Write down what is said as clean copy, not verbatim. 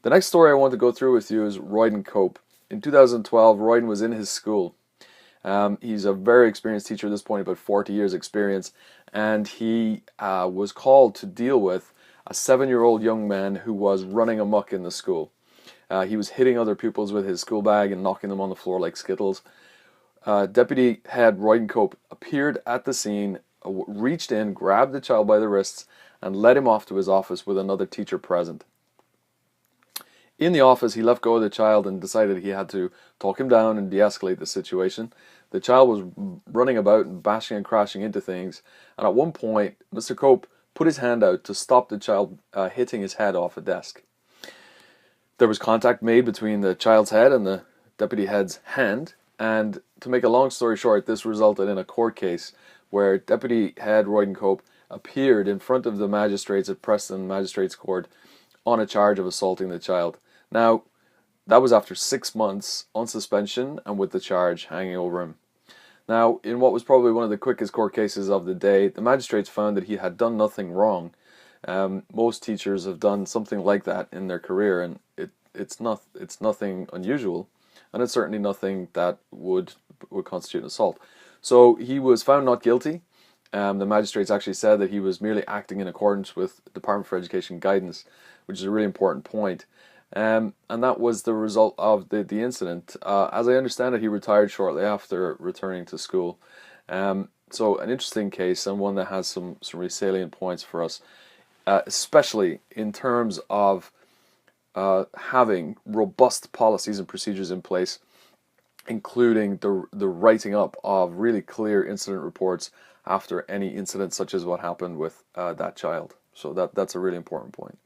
The next story I want to go through with you is Royden Cope. In 2012, Royden was in his school. He's a very experienced teacher at this point, about 40 years experience, and he was called to deal with a 7-year-old young man who was running amok in the school. He was hitting other pupils with his school bag and knocking them on the floor like skittles. Deputy Head Royden Cope appeared at the scene, reached in, grabbed the child by the wrists, and led him off to his office with another teacher present. In the office, he let go of the child and decided he had to talk him down and de-escalate the situation. The child was running about and bashing and crashing into things, and at one point, Mr. Cope put his hand out to stop the child hitting his head off a desk. There was contact made between the child's head and the deputy head's hand, and to make a long story short, this resulted in a court case where Deputy Head Royden Cope appeared in front of the magistrates at Preston Magistrates Court on a charge of assaulting the child. Now, that was after 6 months on suspension and with the charge hanging over him. Now, in what was probably one of the quickest court cases of the day, the magistrates found that he had done nothing wrong. Most teachers have done something like that in their career, and it's nothing unusual, and it's certainly nothing that would constitute an assault. So he was found not guilty. The magistrates actually said that he was merely acting in accordance with Department for Education guidance, which is a really important point. And that was the result of the incident. As I understand it, he retired shortly after returning to school. So an interesting case, and one that has some really salient points for us, especially in terms of having robust policies and procedures in place, including the writing up of really clear incident reports after any incident such as what happened with that child. So that's a really important point.